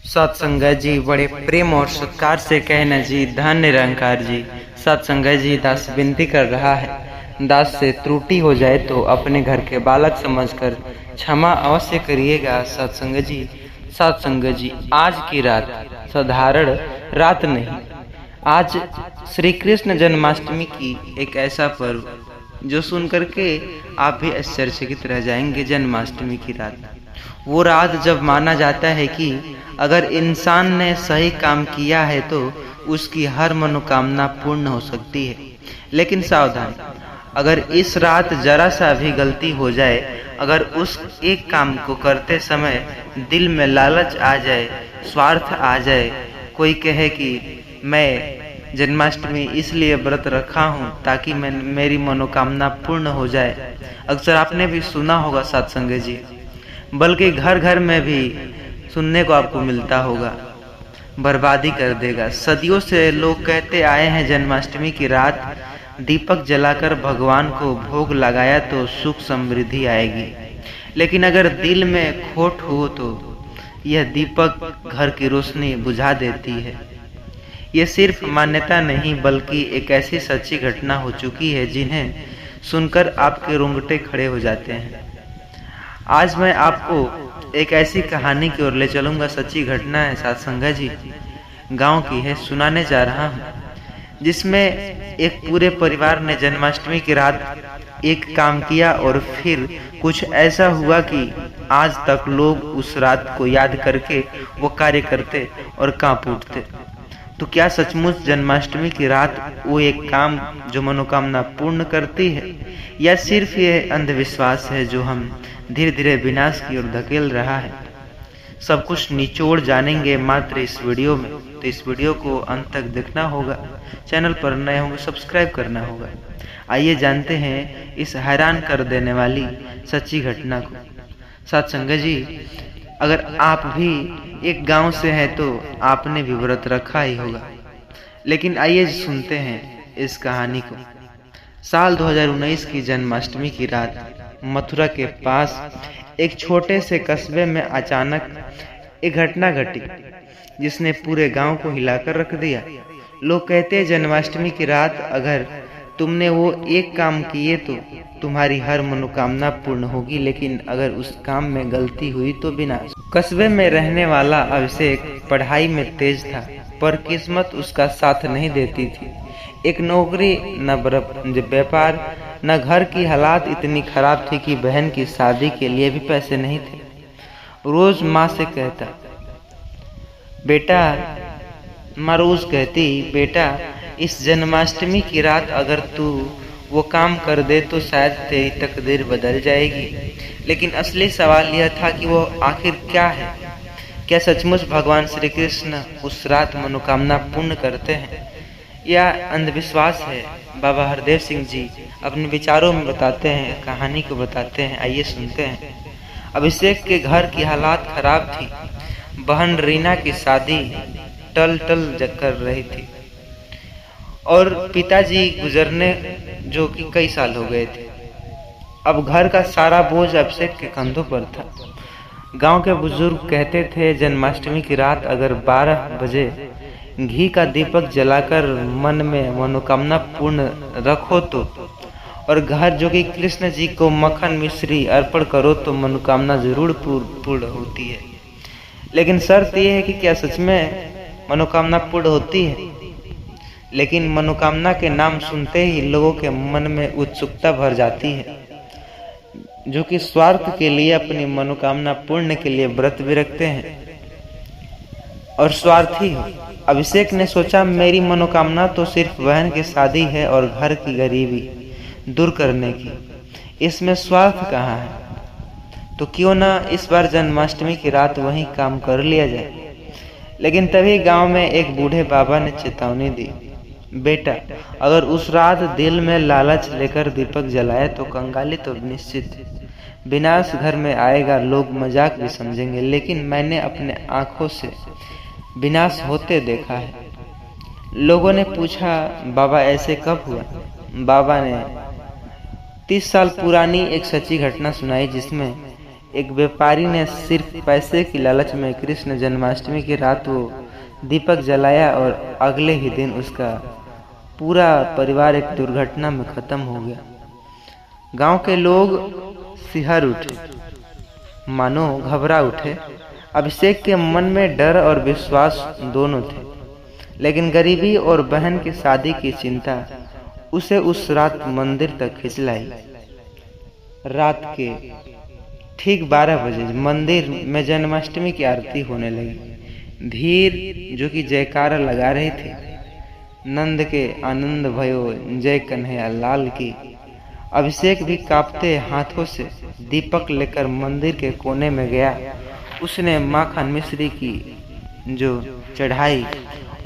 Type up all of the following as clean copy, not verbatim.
सत्संगत जी बड़े प्रेम और सत्कार से कहना जी, धन निरंकार जी। सत्संगत जी, दास विनती कर रहा है, दास से त्रुटि हो जाए तो अपने घर के बालक समझकर क्षमा अवश्य करिएगा। सत्संगत जी, सत्संगत जी, आज की रात साधारण रात नहीं, आज श्री कृष्ण जन्माष्टमी की एक ऐसा पर्व जो सुनकर के आप भी आश्चर्यचकित रह जाएंगे। जन्माष्टमी की रात, वो रात जब माना जाता है कि अगर इंसान ने सही काम किया है तो उसकी हर मनोकामना पूर्ण हो सकती है। लेकिन सावधान, अगर इस रात जरा सा भी गलती हो जाए, अगर उस एक काम को करते समय दिल में लालच आ जाए, स्वार्थ आ जाए, कोई कहे कि मैं जन्माष्टमी इसलिए व्रत रखा हूँ ताकि मेरी मनोकामना पूर्ण हो जाए। अक्सर आपने भी सुना होगा सत्संग जी, बल्कि घर घर में भी सुनने को आपको मिलता होगा, बर्बादी कर देगा। सदियों से लोग कहते आए हैं जन्माष्टमी की रात दीपक जलाकर भगवान को भोग लगाया तो सुख समृद्धि आएगी। लेकिन अगर दिल में खोट हो तो यह दीपक घर की रोशनी बुझा देती है। यह सिर्फ मान्यता नहीं बल्कि एक ऐसी सच्ची घटना हो चुकी है जिन्हें सुनकर आपके रोंगटे खड़े हो जाते हैं। आज मैं आपको एक ऐसी कहानी की ओर ले चलूंगा, सच्ची घटना है सत्संगा जी, गांव की है, सुनाने जा रहा हूं, जिसमें एक पूरे परिवार ने जन्माष्टमी की रात एक काम किया और फिर कुछ ऐसा हुआ कि आज तक लोग उस रात को याद करके वो कार्य करते और कांप उठते। तो क्या सचमुच जन्माष्टमी की रात वो एक काम जो मनोकामना पूर्ण करती है, या सिर्फ ये अंधविश्वास है जो हम धीरे धीरे विनाश की ओर धकेल रहा है? सब कुछ निचोड़ जानेंगे मात्र इस वीडियो में। तो इस वीडियो को अंत तक देखना होगा, चैनल पर नए होंगे सब्सक्राइब करना होगा। आइए जानते हैं इस हैरान कर देने वाली सच्ची घटना को। सत्संग जी, अगर आप भी एक गांव से हैं तो आपने भी व्रत रखा ही होगा। लेकिन आइए सुनते हैं इस कहानी को। साल 2019 की जन्माष्टमी की रात मथुरा के पास एक छोटे से कस्बे में अचानक एक घटना घटी जिसने पूरे गांव को हिलाकर रख दिया। लोग कहते हैं जन्माष्टमी की रात अगर तुमने वो एक काम किए तो तुम्हारी हर मनोकामना पूर्ण होगी, लेकिन अगर उस काम में गलती हुई तो विनाश। कस्बे में रहने वाला अभिषेक पढ़ाई में तेज था, पर किस्मत उसका साथ नहीं देती थी। एक नौकरी, न व्यापार, न घर की हालात इतनी खराब थी कि बहन की शादी के लिए भी पैसे नहीं थे। रोज माँ से कहता, बेटा, माँ रोज कहती, बेटा इस जन्माष्टमी की रात अगर तू वो काम कर दे तो शायद तेरी तकदीर बदल जाएगी। लेकिन असली सवाल यह था कि वो आखिर क्या है? क्या सचमुच भगवान श्री कृष्ण उस रात मनोकामना पूर्ण करते हैं या अंधविश्वास है? बाबा हरदेव सिंह जी अपने विचारों में बताते हैं, कहानी को बताते हैं। आइए सुनते हैं। अभिषेक के घर की हालात खराब थी। बहन रीना की शादी टल कर रही थी और पिताजी गुजरने जो कि कई साल हो गए थे। अब घर का सारा बोझ अभिषेक के कंधों पर था। गांव के बुजुर्ग कहते थे जन्माष्टमी की रात अगर 12 बजे घी का दीपक जलाकर मन में मनोकामना पूर्ण रखो तो, और घर जो कि कृष्ण जी को मक्खन मिश्री अर्पण करो तो मनोकामना जरूर पूर्ण होती है। लेकिन शर्त यह है कि क्या सच में मनोकामना पूर्ण होती है? लेकिन मनोकामना के नाम सुनते ही लोगों के मन में उत्सुकता भर जाती है, जो कि स्वार्थ के लिए अपनी मनोकामना पूर्ण के लिए व्रत भी रखते हैं और स्वार्थी हो। अभिषेक ने सोचा, मेरी मनोकामना तो सिर्फ बहन की शादी है और घर की गरीबी दूर करने की, इसमें स्वार्थ कहाँ है? तो क्यों ना इस बार जन्माष्टमी की रात वही काम कर लिया जाए। लेकिन तभी गांव में एक बूढ़े बाबा ने चेतावनी दी, बेटा अगर उस रात दिल में लालच लेकर दीपक जलाए तो कंगाली तो निश्चित है, विनाश घर में आएगा। लोग मजाक भी समझेंगे, लेकिन मैंने अपने आंखों से विनाश होते देखा है। लोगों ने पूछा, बाबा ऐसे कब हुआ? बाबा ने 30 साल पुरानी एक सच्ची घटना सुनाई जिसमें एक व्यापारी ने सिर्फ पैसे की लालच में कृष्ण जन्माष्टमी की रात वो दीपक जलाया और अगले ही दिन उसका पूरा परिवार एक दुर्घटना में खत्म हो गया। गांव के लोग सिहर उठे, मानो घबरा उठे। अभिषेक के मन में डर और विश्वास दोनों थे, लेकिन गरीबी और बहन की शादी की चिंता उसे उस रात मंदिर तक खींच लाई। रात के ठीक 12 बजे मंदिर में जन्माष्टमी की आरती होने लगी। भीड़ जो कि जयकारा लगा रही थी, नंद के आनंद भयो जय कन्हैया लाल की। अभिषेक भी कांपते हाथों से दीपक लेकर मंदिर के कोने में गया। उसने माखन मिश्री की जो चढ़ाई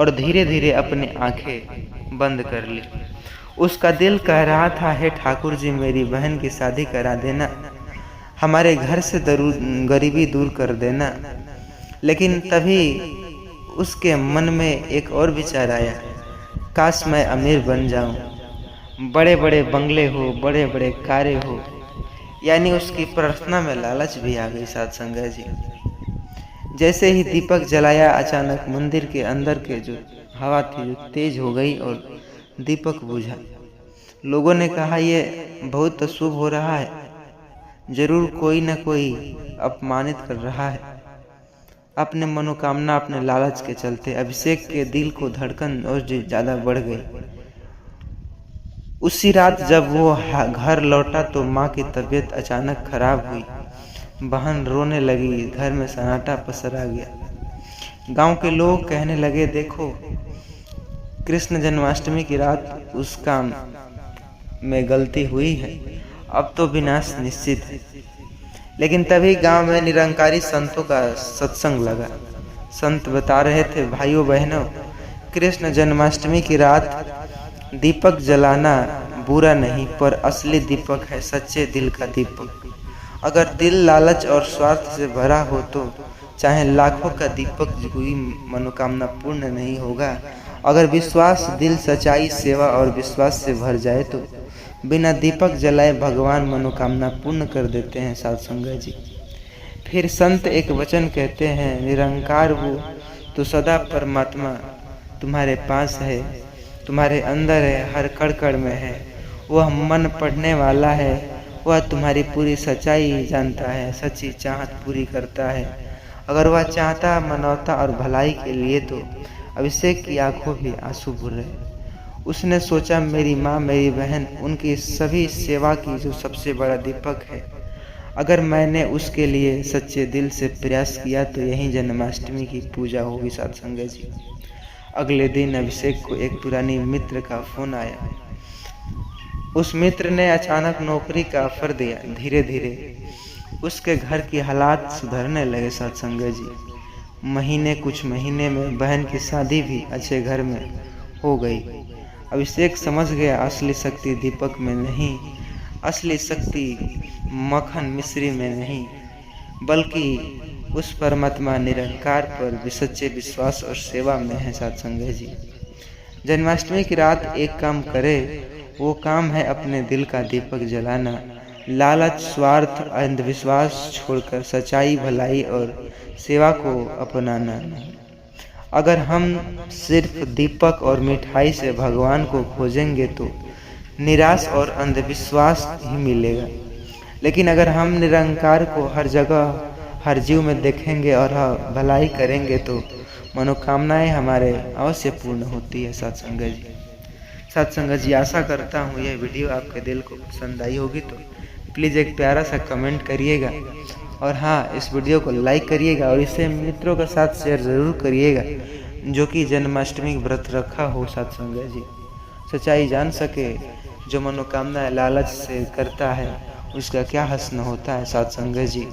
और धीरे धीरे अपनी आंखें बंद कर ली। उसका दिल कह रहा था, हे ठाकुर जी, मेरी बहन की शादी करा देना, हमारे घर से गरीबी दूर कर देना। लेकिन तभी उसके मन में एक और विचार आया, काश मैं अमीर बन जाऊं, बड़े बड़े बंगले हो, बड़े बड़े कारें हो। यानी उसकी प्रार्थना में लालच भी आ गई। साथ संगत जी, जैसे ही दीपक जलाया, अचानक मंदिर के अंदर के जो हवा थी जो तेज हो गई और दीपक बुझा। लोगों ने कहा, यह बहुत अशुभ हो रहा है, जरूर कोई न कोई अपमानित कर रहा है। अपने मनोकामना, अपने लालच के चलते अभिषेक के दिल को धड़कन और ज्यादा बढ़ गई। उसी रात जब वो घर लौटा तो माँ की तबीयत अचानक खराब हुई। बहन रोने लगी, घर में सन्नाटा पसरा गया। गांव के लोग कहने लगे, देखो, कृष्ण जन्माष्टमी की रात उस काम में गलती हुई है, अब तो विनाश निश्चित है। लेकिन तभी गांव में निरंकारी संतों का सत्संग लगा। संत बता रहे थे, भाइयों बहनों, कृष्ण जन्माष्टमी की रात दीपक जलाना बुरा नहीं, पर असली दीपक है सच्चे दिल का दीपक। अगर दिल लालच और स्वार्थ से भरा हो तो चाहे लाखों का दीपक कोई मनोकामना पूर्ण नहीं होगा। अगर विश्वास, दिल, सच्चाई, सेवा और विश्वास से भर जाए तो बिना दीपक जलाए भगवान मनोकामना पूर्ण कर देते हैं। साथ संगत जी, फिर संत एक वचन कहते हैं, निरंकार वो तो सदा परमात्मा तुम्हारे पास है, तुम्हारे अंदर है, हर कण कण में है। वह मन पढ़ने वाला है, वह तुम्हारी पूरी सच्चाई जानता है, सच्ची चाहत पूरी करता है। अगर वह चाहता मानवता और भलाई के लिए तो अभिषेक की आंखों भी आंसू भर रहे। उसने सोचा, मेरी माँ, मेरी बहन, उनकी सभी सेवा की जो सबसे बड़ा दीपक है, अगर मैंने उसके लिए सच्चे दिल से प्रयास किया तो यही जन्माष्टमी की पूजा होगी। साथ संगत जी, अगले दिन अभिषेक को एक पुरानी मित्र का फोन आया। उस मित्र ने अचानक नौकरी का ऑफर दिया। धीरे धीरे उसके घर की हालात सुधरने लगे। साथ संगत जी, कुछ महीने में बहन की शादी भी अच्छे घर में हो गई। अभिषेक समझ गया, असली शक्ति दीपक में नहीं, असली शक्ति मक्खन मिश्री में नहीं, बल्कि उस परमात्मा निरंकार पर सच्चे विश्वास और सेवा में है। साथ संगत जी, जन्माष्टमी की रात एक काम करे, वो काम है अपने दिल का दीपक जलाना। लालच, स्वार्थ, अंधविश्वास छोड़कर सच्चाई, भलाई और सेवा को अपनाना। अगर हम सिर्फ दीपक और मिठाई से भगवान को खोजेंगे तो निराश और अंधविश्वास ही मिलेगा। लेकिन अगर हम निरंकार को हर जगह, हर जीव में देखेंगे और भलाई करेंगे तो मनोकामनाएं हमारे अवश्य पूर्ण होती है। साथ संगत जी, आशा करता हूँ यह वीडियो आपके दिल को पसंद आई होगी, तो प्लीज़ एक प्यारा सा कमेंट करिएगा और हाँ, इस वीडियो को लाइक करिएगा और इसे मित्रों के साथ शेयर ज़रूर करिएगा जो कि जन्माष्टमी व्रत रखा हो। साथ संगत जी, सच्चाई जान सके, जो मनोकामना लालच से करता है उसका क्या हश्न होता है। साथ संगत जी,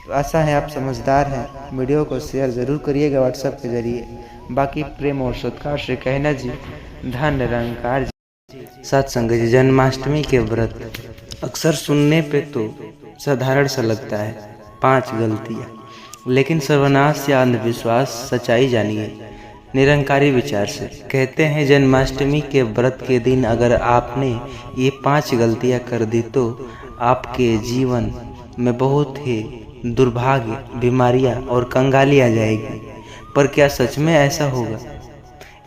तो आशा है आप समझदार हैं। वीडियो को शेयर ज़रूर करिएगा व्हाट्सएप के जरिए। बाकी प्रेम और सत्कार से कहना जी, धन निरंकार जी। साथ संगत जी, जन्माष्टमी के व्रत अक्सर सुनने पे तो साधारण सा लगता है, 5 गलतियाँ, लेकिन सर्वनाश या अंधविश्वास सच्चाई जानिए निरंकारी विचार से। कहते हैं जन्माष्टमी के व्रत के दिन अगर आपने ये 5 गलतियाँ कर दी तो आपके जीवन में बहुत ही दुर्भाग्य, बीमारियां और कंगाली आ जाएगी। पर क्या सच में ऐसा होगा,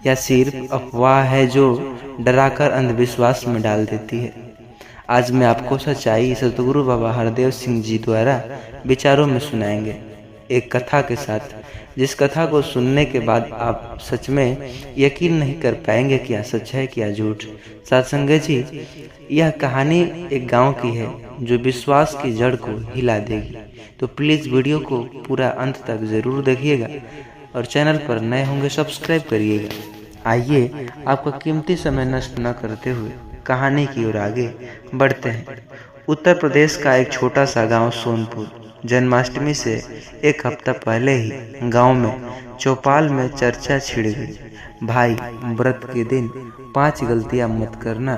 या सिर्फ अफवाह है जो डराकर अंधविश्वास में डाल देती है? आज मैं आपको सच्चाई सतगुरु बाबा हरदेव सिंह जी द्वारा विचारों में सुनाएंगे, एक कथा के साथ, जिस कथा को सुनने के बाद आप सच में यकीन नहीं कर पाएंगे क्या सच है क्या झूठ। साथ संगत जी, यह कहानी एक गांव की है जो विश्वास की जड़ को हिला देगी। तो प्लीज़ वीडियो को पूरा अंत तक ज़रूर देखिएगा और चैनल पर नए होंगे सब्सक्राइब करिएगा। आइए आपका कीमती समय नष्ट न करते हुए कहानी की ओर आगे बढ़ते हैं। उत्तर प्रदेश का एक छोटा सा गांव सोनपुर। जन्माष्टमी से एक हफ्ता पहले ही गांव में चौपाल में चर्चा छिड़ गई। भाई, व्रत के दिन 5 गलतियां मत करना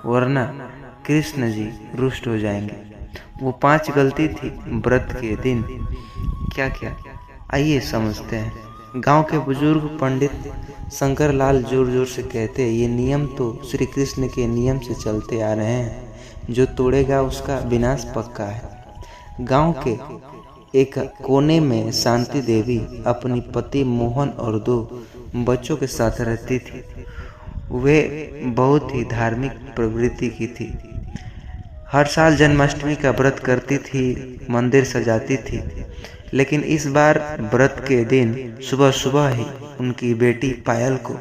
वरना कृष्ण जी रुष्ट हो जाएंगे। वो 5 गलती थी व्रत के दिन। क्या क्या, आइए समझते हैं। गांव के बुजुर्ग पंडित शंकर लाल जोर जोर से कहते, ये नियम तो श्री कृष्ण के नियम से चलते आ रहे हैं, जो तोड़ेगा उसका विनाश पक्का है। गांव के एक कोने में शांति देवी अपनी पति मोहन और 2 बच्चों के साथ रहती थी। वे बहुत ही धार्मिक प्रवृत्ति की थी। हर साल जन्माष्टमी का व्रत करती थी, मंदिर सजाती थी। लेकिन इस बार व्रत के दिन सुबह सुबह ही उनकी बेटी पायल को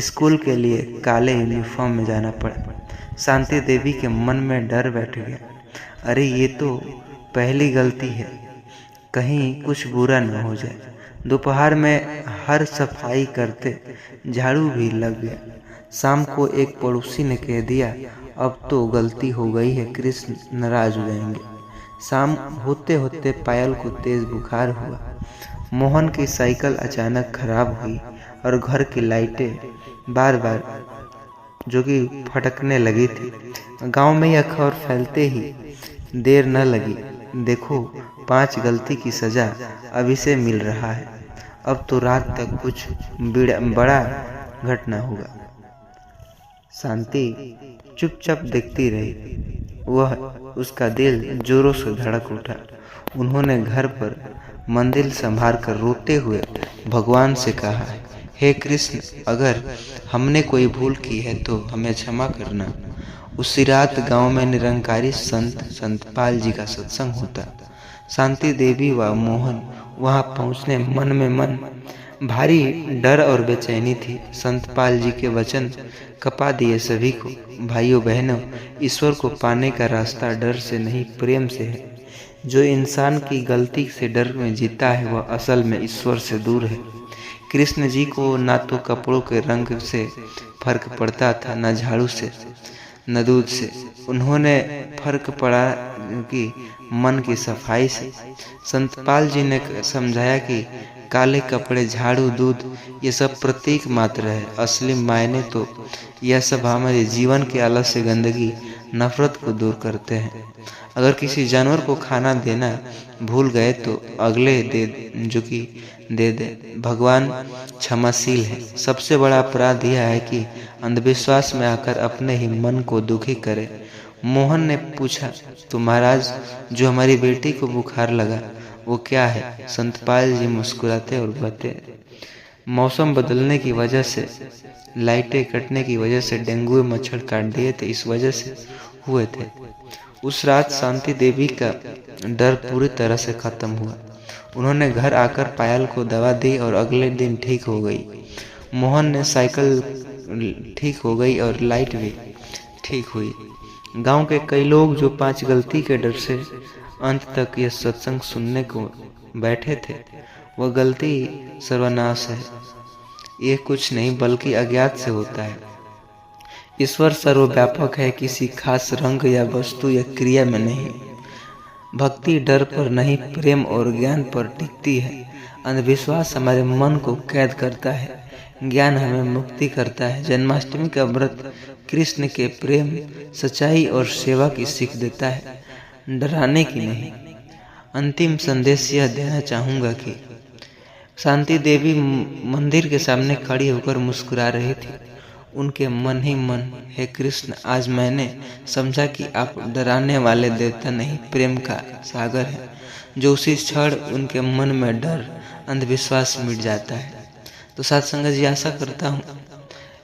स्कूल के लिए काले यूनिफॉर्म में जाना पड़ा। शांति देवी के मन में डर बैठ गया। अरे ये तो पहली गलती है, कहीं कुछ बुरा न हो जाए। दोपहर में हर सफाई करते झाड़ू भी लग गया। शाम को एक पड़ोसी ने कह दिया, अब तो गलती हो गई है, कृष्ण नाराज हो जाएंगे। शाम होते होते पायल को तेज बुखार हुआ। मोहन की साइकिल अचानक खराब हुई और घर की लाइटें बार बार जो कि फटकने लगी थी। गांव में यह खबर फैलते ही देर न लगी। देखो, 5 गलती की सजा अभी से मिल रहा है। अब तो रात तक कुछ बड़ा घटना होगा। शांति चुपचाप देखती रही। वह उसका दिल जोरों से धड़क उठा। उन्होंने घर पर मंदिर संभाल कर रोते हुए भगवान से कहा, हे कृष्ण, अगर हमने कोई भूल की है तो हमें क्षमा करना। उसी रात गांव में निरंकारी संत संतपाल जी का सत्संग होता। शांति देवी व मोहन वहां पहुंचने मन में मन भारी डर और बेचैनी थी। संतपाल जी के वचन कपा दिए सभी को। भाइयों बहनों, ईश्वर को पाने का रास्ता डर से नहीं प्रेम से है। जो इंसान की गलती से डर में जीता है वह असल में ईश्वर से दूर है। कृष्ण जी को ना तो कपड़ों के रंग से फर्क पड़ता था, न झाड़ू से, न दूध से। उन्होंने फर्क पड़ा कि मन की सफाई से। संतपाल जी ने समझाया कि काले कपड़े, झाड़ू, दूध ये सब प्रतीक मात्र है। असली मायने तो यह सब हमारे जीवन के आलस्य, गंदगी, नफरत को दूर करते हैं। अगर किसी जानवर को खाना देना भूल गए तो अगले दे दे। भगवान क्षमाशील है। सबसे बड़ा अपराध यह है कि अंधविश्वास में आकर अपने ही मन को दुखी करे। मोहन ने पूछा, तो महाराज, जो हमारी बेटी को बुखार लगा वो क्या है? संतपाल जी मुस्कुराते और कहते, मौसम बदलने की वजह से, लाइटें कटने की वजह से डेंगू मच्छर काट दिए थे, इस वजह से हुए थे। उस रात शांति देवी का डर पूरी तरह से खत्म हुआ। उन्होंने घर आकर पायल को दवा दी और अगले दिन ठीक हो गई। मोहन ने साइकिल ठीक हो गई और लाइट भी ठीक हुई। गांव के कई लोग जो 5 गलती के डर से अंत तक यह सत्संग सुनने को बैठे थे, वह गलती सर्वनाश है। ये कुछ नहीं बल्कि अज्ञात से होता है। ईश्वर सर्वव्यापक है, किसी खास रंग या वस्तु या क्रिया में नहीं। भक्ति डर पर नहीं, प्रेम और ज्ञान पर टिकती है। अंधविश्वास हमारे मन को कैद करता है, ज्ञान हमें मुक्ति करता है। जन्माष्टमी का व्रत कृष्ण के प्रेम, सच्चाई और सेवा की सीख देता है, डराने की नहीं। अंतिम संदेश यह देना चाहूँगा कि शांति देवी मंदिर के सामने खड़ी होकर मुस्कुरा रही थी। उनके मन ही मन, हे कृष्ण, आज मैंने समझा कि आप डराने वाले देवता नहीं, प्रेम का सागर है, जो उसी क्षण उनके मन में डर अंधविश्वास मिट जाता है। तो साथ संगत जी, आशा करता हूँ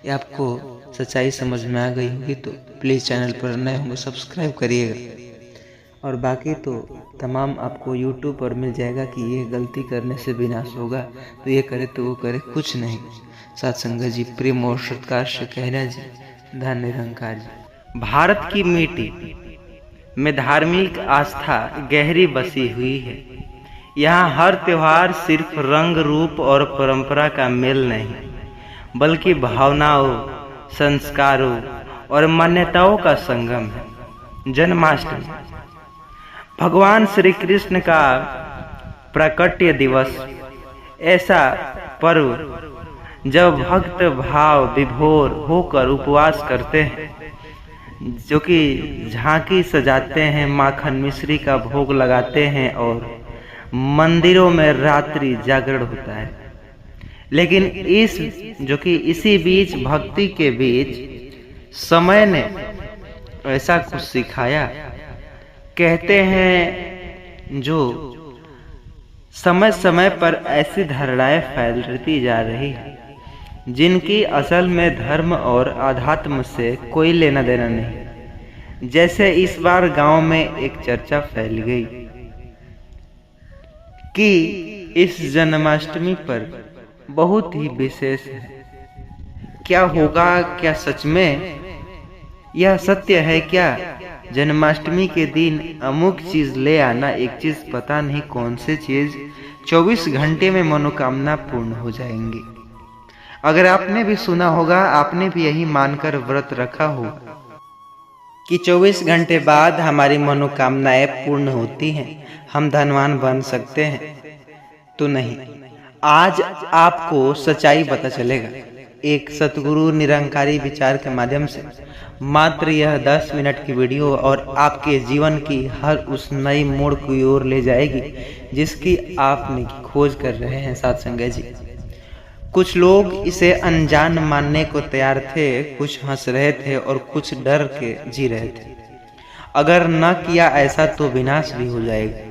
कि आपको सच्चाई समझ में आ गई होगी। तो प्लीज़ चैनल पर नए होंगे सब्सक्राइब करिएगा। और बाकी तो तमाम आपको यूट्यूब पर मिल जाएगा कि ये गलती करने से विनाश होगा, तो ये करे तो वो करे, कुछ नहीं। साथ संगत जी, प्रेम और सत्कार से कहना जी, धन्य निरंकार जी। भारत की मिट्टी में धार्मिक आस्था गहरी बसी हुई है। यहाँ हर त्योहार सिर्फ रंग, रूप और परंपरा का मेल नहीं, बल्कि भावनाओं, संस्कारों और मान्यताओं का संगम है। जन्माष्टमी भगवान श्री कृष्ण का प्राकट्य दिवस, ऐसा पर्व जब भक्त भाव विभोर होकर उपवास करते हैं, जो कि झांकी सजाते हैं, माखन मिश्री का भोग लगाते हैं और मंदिरों में रात्रि जागरण होता है। लेकिन इसी बीच, भक्ति के बीच समय ने ऐसा कुछ सिखाया। कहते हैं जो समय समय पर ऐसी धारणाएं फैलती जा रही है जिनकी असल में धर्म और आध्यात्म से कोई लेना देना नहीं। जैसे इस बार गांव में एक चर्चा फैल गई कि इस जन्माष्टमी पर बहुत ही विशेष है। क्या होगा? क्या सच में यह सत्य है? क्या जन्माष्टमी के दिन अमुक चीज ले आना, एक चीज पता नहीं कौन सी चीज, 24 घंटे में मनोकामना पूर्ण हो जाएंगी? अगर आपने भी सुना होगा, आपने भी यही मानकर व्रत रखा हो कि 24 घंटे बाद हमारी मनोकामनाएं पूर्ण होती हैं, हम धनवान बन सकते हैं, तो नहीं। आज आपको सच्चाई पता चलेगा एक सतगुरु निरंकारी विचार के माध्यम से। मात्र यह 10 मिनट की वीडियो और आपके जीवन की हर उस नई मोड़ की ओर ले जाएगी जिसकी आपने खोज कर रहे हैं। साथ संगत जी, कुछ लोग इसे अनजान मानने को तैयार थे, कुछ हंस रहे थे और कुछ डर के जी रहे थे। अगर न किया ऐसा तो विनाश भी हो जाएगा।